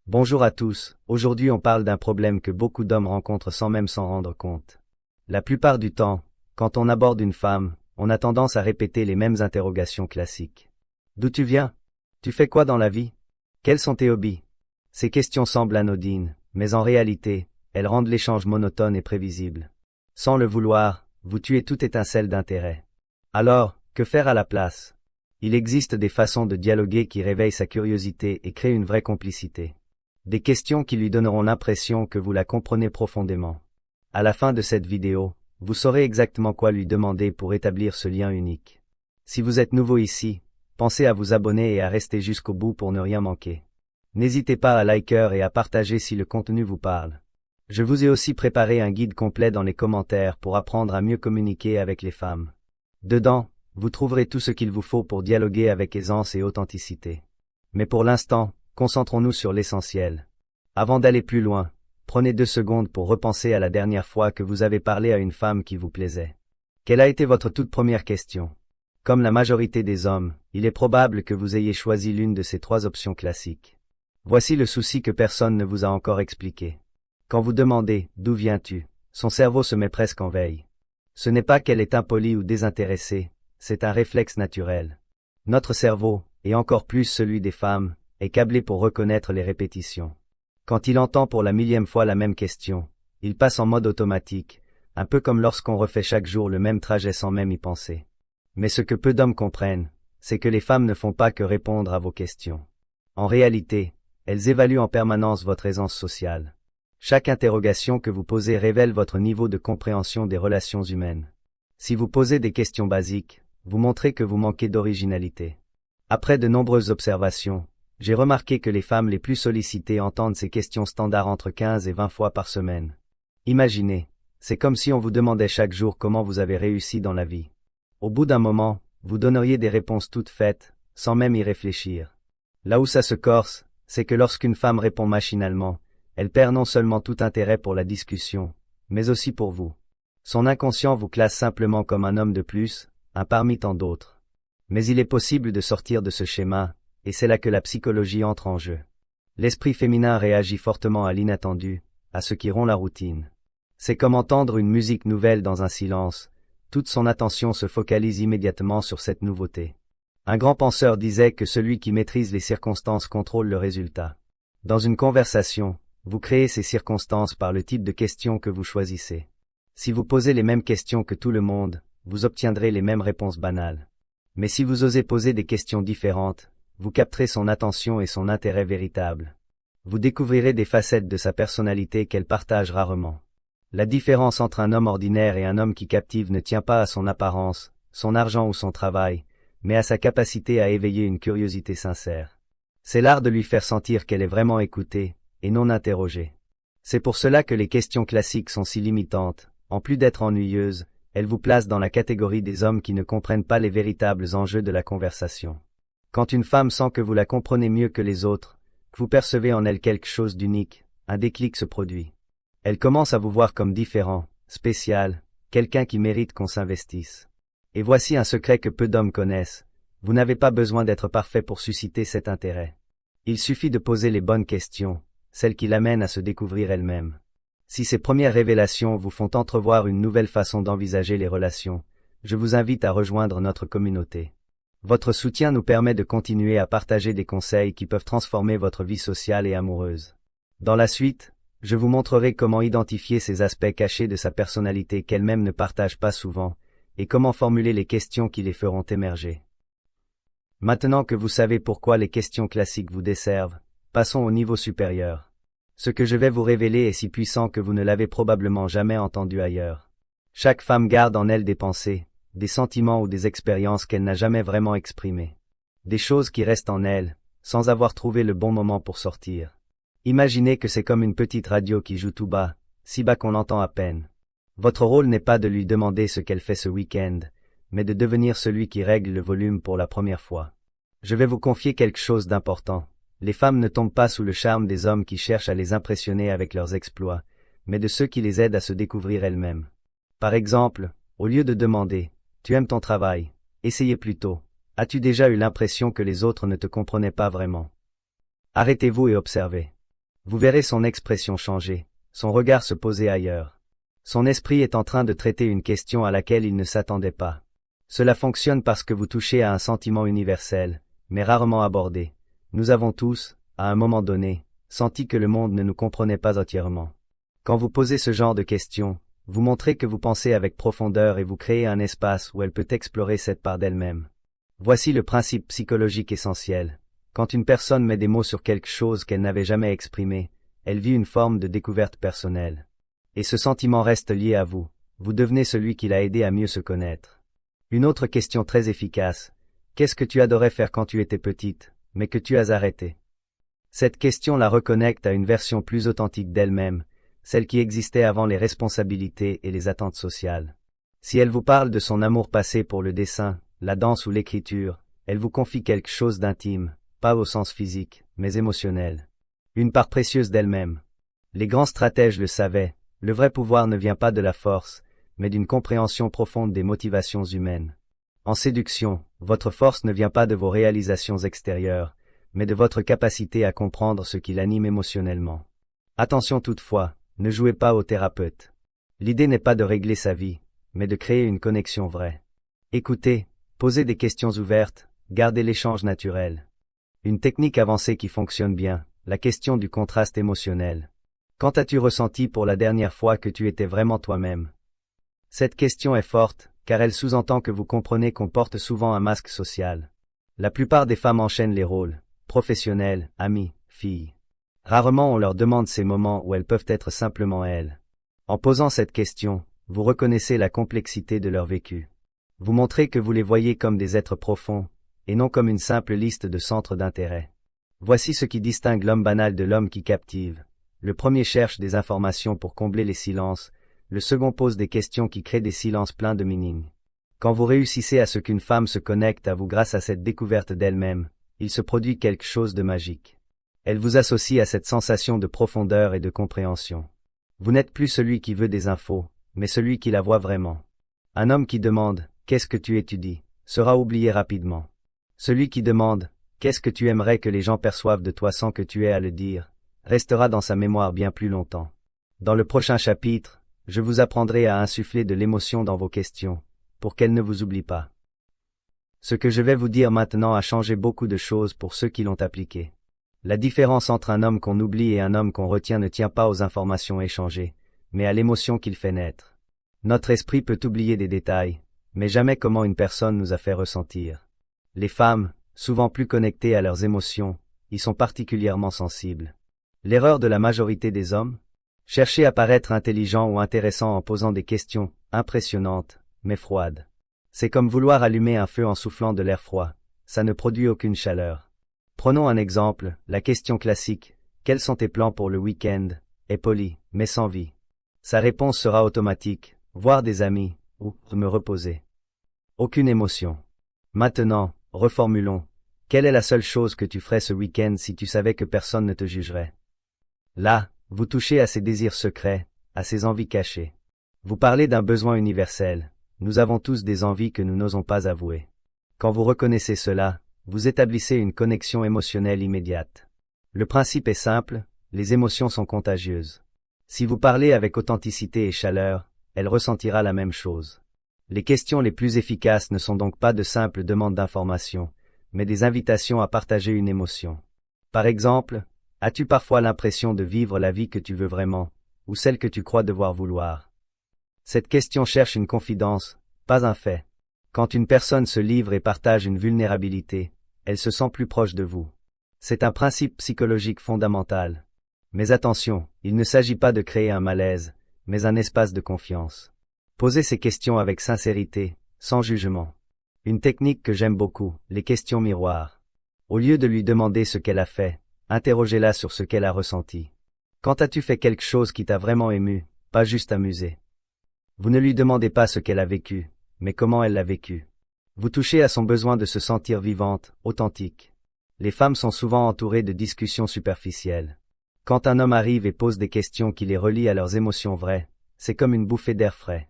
Bonjour à tous, aujourd'hui on parle d'un problème que beaucoup d'hommes rencontrent sans même s'en rendre compte. La plupart du temps, quand on aborde une femme, on a tendance à répéter les mêmes interrogations classiques. D'où tu viens? Tu fais quoi dans la vie? Quels sont tes hobbies? Ces questions semblent anodines, mais en réalité, elles rendent l'échange monotone et prévisible. Sans le vouloir, vous tuez toute étincelle d'intérêt. Alors, que faire à la place? Il existe des façons de dialoguer qui réveillent sa curiosité et créent une vraie complicité. Des questions qui lui donneront l'impression que vous la comprenez profondément. À la fin de cette vidéo, vous saurez exactement quoi lui demander pour établir ce lien unique. Si vous êtes nouveau ici, pensez à vous abonner et à rester jusqu'au bout pour ne rien manquer. N'hésitez pas à liker et à partager si le contenu vous parle. Je vous ai aussi préparé un guide complet dans les commentaires pour apprendre à mieux communiquer avec les femmes. Dedans, vous trouverez tout ce qu'il vous faut pour dialoguer avec aisance et authenticité. Mais pour l'instant, concentrons-nous sur l'essentiel. Avant d'aller plus loin, prenez 2 secondes pour repenser à la dernière fois que vous avez parlé à une femme qui vous plaisait. Quelle a été votre toute première question? Comme la majorité des hommes, il est probable que vous ayez choisi l'une de ces 3 options classiques. Voici le souci que personne ne vous a encore expliqué. Quand vous demandez « D'où viens-tu ?», son cerveau se met presque en veille. Ce n'est pas qu'elle est impolie ou désintéressée, c'est un réflexe naturel. Notre cerveau, et encore plus celui des femmes, est câblé pour reconnaître les répétitions. Quand il entend pour la 1000e fois la même question, il passe en mode automatique, un peu comme lorsqu'on refait chaque jour le même trajet sans même y penser. Mais ce que peu d'hommes comprennent, c'est que les femmes ne font pas que répondre à vos questions. En réalité, elles évaluent en permanence votre aisance sociale. Chaque interrogation que vous posez révèle votre niveau de compréhension des relations humaines. Si vous posez des questions basiques, vous montrez que vous manquez d'originalité. Après de nombreuses observations, j'ai remarqué que les femmes les plus sollicitées entendent ces questions standards entre 15 et 20 fois par semaine. Imaginez, c'est comme si on vous demandait chaque jour comment vous avez réussi dans la vie. Au bout d'un moment, vous donneriez des réponses toutes faites, sans même y réfléchir. Là où ça se corse, c'est que lorsqu'une femme répond machinalement, elle perd non seulement tout intérêt pour la discussion, mais aussi pour vous. Son inconscient vous classe simplement comme un homme de plus, un parmi tant d'autres. Mais il est possible de sortir de ce schéma, et c'est là que la psychologie entre en jeu. L'esprit féminin réagit fortement à l'inattendu, à ce qui rompt la routine. C'est comme entendre une musique nouvelle dans un silence, toute son attention se focalise immédiatement sur cette nouveauté. Un grand penseur disait que celui qui maîtrise les circonstances contrôle le résultat. Dans une conversation, vous créez ces circonstances par le type de questions que vous choisissez. Si vous posez les mêmes questions que tout le monde, vous obtiendrez les mêmes réponses banales. Mais si vous osez poser des questions différentes, vous capterez son attention et son intérêt véritable. Vous découvrirez des facettes de sa personnalité qu'elle partage rarement. La différence entre un homme ordinaire et un homme qui captive ne tient pas à son apparence, son argent ou son travail, mais à sa capacité à éveiller une curiosité sincère. C'est l'art de lui faire sentir qu'elle est vraiment écoutée, et non interrogée. C'est pour cela que les questions classiques sont si limitantes, en plus d'être ennuyeuses, elles vous placent dans la catégorie des hommes qui ne comprennent pas les véritables enjeux de la conversation. Quand une femme sent que vous la comprenez mieux que les autres, que vous percevez en elle quelque chose d'unique, un déclic se produit. Elle commence à vous voir comme différent, spécial, quelqu'un qui mérite qu'on s'investisse. Et voici un secret que peu d'hommes connaissent, vous n'avez pas besoin d'être parfait pour susciter cet intérêt. Il suffit de poser les bonnes questions, celles qui l'amènent à se découvrir elle-même. Si ces premières révélations vous font entrevoir une nouvelle façon d'envisager les relations, je vous invite à rejoindre notre communauté. Votre soutien nous permet de continuer à partager des conseils qui peuvent transformer votre vie sociale et amoureuse. Dans la suite, je vous montrerai comment identifier ces aspects cachés de sa personnalité qu'elle-même ne partage pas souvent, et comment formuler les questions qui les feront émerger. Maintenant que vous savez pourquoi les questions classiques vous desservent, passons au niveau supérieur. Ce que je vais vous révéler est si puissant que vous ne l'avez probablement jamais entendu ailleurs. Chaque femme garde en elle des pensées, des sentiments ou des expériences qu'elle n'a jamais vraiment exprimées. Des choses qui restent en elle, sans avoir trouvé le bon moment pour sortir. Imaginez que c'est comme une petite radio qui joue tout bas, si bas qu'on l'entend à peine. Votre rôle n'est pas de lui demander ce qu'elle fait ce week-end, mais de devenir celui qui règle le volume pour la première fois. Je vais vous confier quelque chose d'important. Les femmes ne tombent pas sous le charme des hommes qui cherchent à les impressionner avec leurs exploits, mais de ceux qui les aident à se découvrir elles-mêmes. Par exemple, au lieu de demander « Tu aimes ton travail ?» essayez plutôt « As-tu déjà eu l'impression que les autres ne te comprenaient pas vraiment ?» Arrêtez-vous et observez. Vous verrez son expression changer, son regard se poser ailleurs. Son esprit est en train de traiter une question à laquelle il ne s'attendait pas. Cela fonctionne parce que vous touchez à un sentiment universel, mais rarement abordé. Nous avons tous, à un moment donné, senti que le monde ne nous comprenait pas entièrement. Quand vous posez ce genre de questions, vous montrez que vous pensez avec profondeur et vous créez un espace où elle peut explorer cette part d'elle-même. Voici le principe psychologique essentiel. Quand une personne met des mots sur quelque chose qu'elle n'avait jamais exprimé, elle vit une forme de découverte personnelle. Et ce sentiment reste lié à vous. Vous devenez celui qui l'a aidé à mieux se connaître. Une autre question très efficace. Qu'est-ce que tu adorais faire quand tu étais petite, mais que tu as arrêté? Cette question la reconnecte à une version plus authentique d'elle-même, celle qui existait avant les responsabilités et les attentes sociales. Si elle vous parle de son amour passé pour le dessin, la danse ou l'écriture, elle vous confie quelque chose d'intime, pas au sens physique, mais émotionnel. Une part précieuse d'elle-même. Les grands stratèges le savaient, le vrai pouvoir ne vient pas de la force, mais d'une compréhension profonde des motivations humaines. En séduction, votre force ne vient pas de vos réalisations extérieures, mais de votre capacité à comprendre ce qui l'anime émotionnellement. Attention toutefois, ne jouez pas au thérapeute. L'idée n'est pas de régler sa vie, mais de créer une connexion vraie. Écoutez, posez des questions ouvertes, gardez l'échange naturel. Une technique avancée qui fonctionne bien, la question du contraste émotionnel. Quand as-tu ressenti pour la dernière fois que tu étais vraiment toi-même? Cette question est forte, car elle sous-entend que vous comprenez qu'on porte souvent un masque social. La plupart des femmes enchaînent les rôles, professionnels, amis, filles. Rarement on leur demande ces moments où elles peuvent être simplement elles. En posant cette question, vous reconnaissez la complexité de leur vécu. Vous montrez que vous les voyez comme des êtres profonds, et non comme une simple liste de centres d'intérêt. Voici ce qui distingue l'homme banal de l'homme qui captive. Le premier cherche des informations pour combler les silences, le second pose des questions qui créent des silences pleins de meaning. Quand vous réussissez à ce qu'une femme se connecte à vous grâce à cette découverte d'elle-même, il se produit quelque chose de magique. Elle vous associe à cette sensation de profondeur et de compréhension. Vous n'êtes plus celui qui veut des infos, mais celui qui la voit vraiment. Un homme qui demande « Qu'est-ce que tu étudies ?» sera oublié rapidement. Celui qui demande « Qu'est-ce que tu aimerais que les gens perçoivent de toi sans que tu aies à le dire ?» restera dans sa mémoire bien plus longtemps. Dans le prochain chapitre, je vous apprendrai à insuffler de l'émotion dans vos questions, pour qu'elles ne vous oublient pas. Ce que je vais vous dire maintenant a changé beaucoup de choses pour ceux qui l'ont appliqué. La différence entre un homme qu'on oublie et un homme qu'on retient ne tient pas aux informations échangées, mais à l'émotion qu'il fait naître. Notre esprit peut oublier des détails, mais jamais comment une personne nous a fait ressentir. Les femmes, souvent plus connectées à leurs émotions, y sont particulièrement sensibles. L'erreur de la majorité des hommes? Chercher à paraître intelligent ou intéressant en posant des questions impressionnantes, mais froides. C'est comme vouloir allumer un feu en soufflant de l'air froid. Ça ne produit aucune chaleur. Prenons un exemple, la question classique. Quels sont tes plans pour le week-end? Est polie, mais sans vie. Sa réponse sera automatique. Voir des amis, ou me reposer. Aucune émotion. Maintenant, reformulons. Quelle est la seule chose que tu ferais ce week-end si tu savais que personne ne te jugerait? Là, vous touchez à ses désirs secrets, à ses envies cachées. Vous parlez d'un besoin universel. Nous avons tous des envies que nous n'osons pas avouer. Quand vous reconnaissez cela, vous établissez une connexion émotionnelle immédiate. Le principe est simple, les émotions sont contagieuses. Si vous parlez avec authenticité et chaleur, elle ressentira la même chose. Les questions les plus efficaces ne sont donc pas de simples demandes d'informations, mais des invitations à partager une émotion. Par exemple, as-tu parfois l'impression de vivre la vie que tu veux vraiment, ou celle que tu crois devoir vouloir? Cette question cherche une confidence, pas un fait. Quand une personne se livre et partage une vulnérabilité, elle se sent plus proche de vous. C'est un principe psychologique fondamental. Mais attention, il ne s'agit pas de créer un malaise, mais un espace de confiance. Posez ces questions avec sincérité, sans jugement. Une technique que j'aime beaucoup, les questions miroirs. Au lieu de lui demander ce qu'elle a fait, interrogez-la sur ce qu'elle a ressenti. Quand as-tu fait quelque chose qui t'a vraiment ému, pas juste amusé? Vous ne lui demandez pas ce qu'elle a vécu, mais comment elle l'a vécu. Vous touchez à son besoin de se sentir vivante, authentique. Les femmes sont souvent entourées de discussions superficielles. Quand un homme arrive et pose des questions qui les relient à leurs émotions vraies, c'est comme une bouffée d'air frais.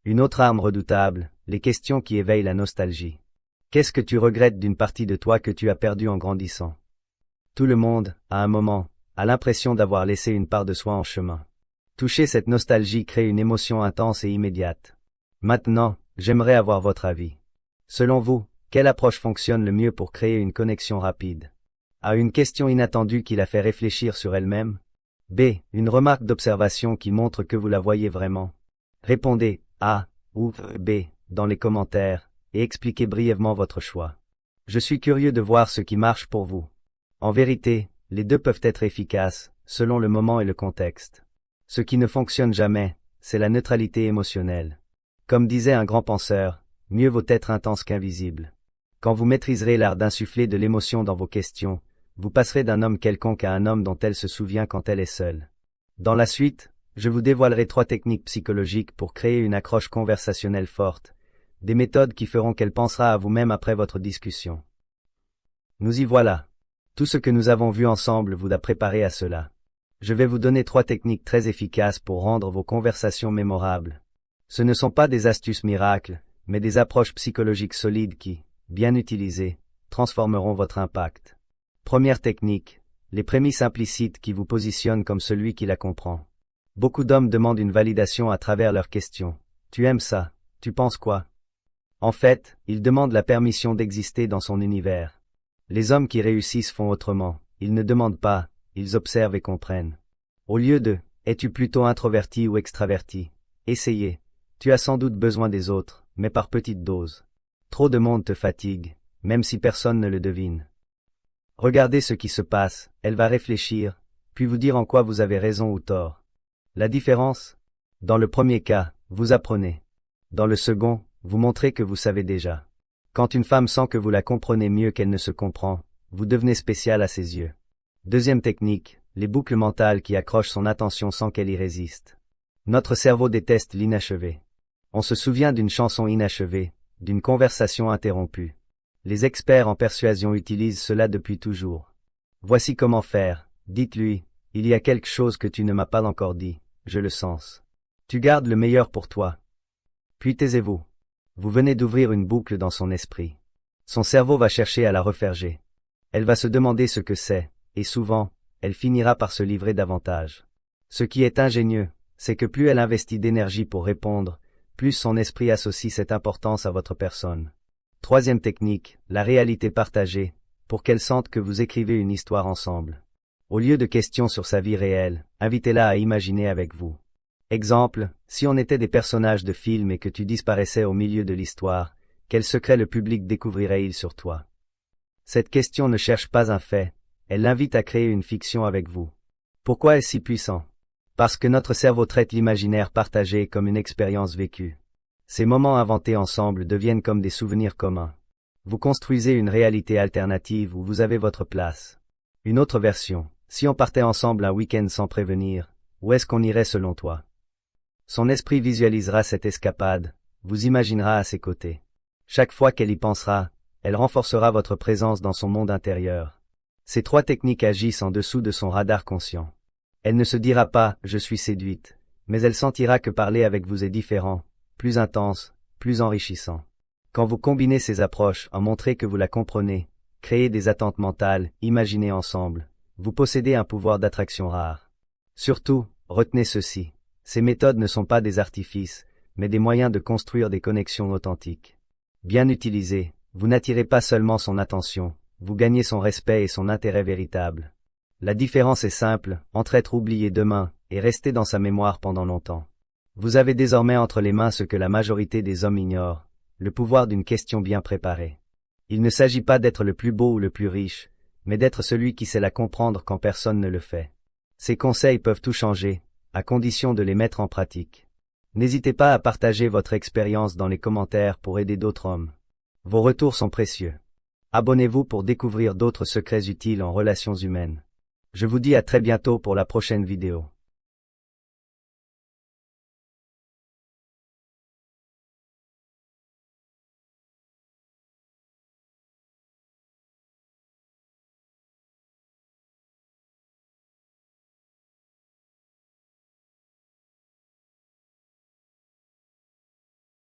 Une autre arme redoutable, les questions qui éveillent la nostalgie. Qu'est-ce que tu regrettes d'une partie de toi que tu as perdue en grandissant? Tout le monde, à un moment, a l'impression d'avoir laissé une part de soi en chemin. Toucher cette nostalgie crée une émotion intense et immédiate. Maintenant, j'aimerais avoir votre avis. Selon vous, quelle approche fonctionne le mieux pour créer une connexion rapide? A. Une question inattendue qui la fait réfléchir sur elle-même? B. Une remarque d'observation qui montre que vous la voyez vraiment? Répondez A ou B dans les commentaires et expliquez brièvement votre choix. Je suis curieux de voir ce qui marche pour vous. En vérité, les deux peuvent être efficaces, selon le moment et le contexte. Ce qui ne fonctionne jamais, c'est la neutralité émotionnelle. Comme disait un grand penseur, mieux vaut être intense qu'invisible. Quand vous maîtriserez l'art d'insuffler de l'émotion dans vos questions, vous passerez d'un homme quelconque à un homme dont elle se souvient quand elle est seule. Dans la suite, je vous dévoilerai 3 techniques psychologiques pour créer une accroche conversationnelle forte, des méthodes qui feront qu'elle pensera à vous-même après votre discussion. Nous y voilà. Tout ce que nous avons vu ensemble vous a préparé à cela. Je vais vous donner 3 techniques très efficaces pour rendre vos conversations mémorables. Ce ne sont pas des astuces miracles, mais des approches psychologiques solides qui, bien utilisées, transformeront votre impact. Première technique, les prémices implicites qui vous positionnent comme celui qui la comprend. Beaucoup d'hommes demandent une validation à travers leurs questions. Tu aimes ça? Tu penses quoi? En fait, ils demandent la permission d'exister dans son univers. Les hommes qui réussissent font autrement. Ils ne demandent pas, ils observent et comprennent. Au lieu de « es-tu plutôt introverti ou extraverti ?» Essayez. Tu as sans doute besoin des autres, mais par petites doses. Trop de monde te fatigue, même si personne ne le devine. Regardez ce qui se passe, elle va réfléchir, puis vous dire en quoi vous avez raison ou tort. La différence? Dans le premier cas, vous apprenez. Dans le second, vous montrez que vous savez déjà. Quand une femme sent que vous la comprenez mieux qu'elle ne se comprend, vous devenez spécial à ses yeux. Deuxième technique, les boucles mentales qui accrochent son attention sans qu'elle y résiste. Notre cerveau déteste l'inachevé. On se souvient d'une chanson inachevée, d'une conversation interrompue. Les experts en persuasion utilisent cela depuis toujours. Voici comment faire, dites-lui, il y a quelque chose que tu ne m'as pas encore dit, je le sens. Tu gardes le meilleur pour toi. Puis taisez-vous. Vous venez d'ouvrir une boucle dans son esprit. Son cerveau va chercher à la referger. Elle va se demander ce que c'est, et souvent, elle finira par se livrer davantage. Ce qui est ingénieux, c'est que plus elle investit d'énergie pour répondre, plus son esprit associe cette importance à votre personne. Troisième technique, la réalité partagée, pour qu'elle sente que vous écrivez une histoire ensemble. Au lieu de questions sur sa vie réelle, invitez-la à imaginer avec vous. Exemple, si on était des personnages de film et que tu disparaissais au milieu de l'histoire, quel secret le public découvrirait-il sur toi? Cette question ne cherche pas un fait, elle l'invite à créer une fiction avec vous. Pourquoi est-ce si puissant? Parce que notre cerveau traite l'imaginaire partagé comme une expérience vécue. Ces moments inventés ensemble deviennent comme des souvenirs communs. Vous construisez une réalité alternative où vous avez votre place. Une autre version, si on partait ensemble un week-end sans prévenir, où est-ce qu'on irait selon toi? Son esprit visualisera cette escapade, vous imaginera à ses côtés. Chaque fois qu'elle y pensera, elle renforcera votre présence dans son monde intérieur. Ces 3 techniques agissent en dessous de son radar conscient. Elle ne se dira pas « je suis séduite », mais elle sentira que parler avec vous est différent, plus intense, plus enrichissant. Quand vous combinez ces approches, en montrez que vous la comprenez, créez des attentes mentales, imaginez ensemble, vous possédez un pouvoir d'attraction rare. Surtout, retenez ceci, ces méthodes ne sont pas des artifices, mais des moyens de construire des connexions authentiques. Bien utilisées, vous n'attirez pas seulement son attention, vous gagnez son respect et son intérêt véritable. La différence est simple, entre être oublié demain, et rester dans sa mémoire pendant longtemps. Vous avez désormais entre les mains ce que la majorité des hommes ignorent, le pouvoir d'une question bien préparée. Il ne s'agit pas d'être le plus beau ou le plus riche, mais d'être celui qui sait la comprendre quand personne ne le fait. Ces conseils peuvent tout changer, à condition de les mettre en pratique. N'hésitez pas à partager votre expérience dans les commentaires pour aider d'autres hommes. Vos retours sont précieux. Abonnez-vous pour découvrir d'autres secrets utiles en relations humaines. Je vous dis à très bientôt pour la prochaine vidéo.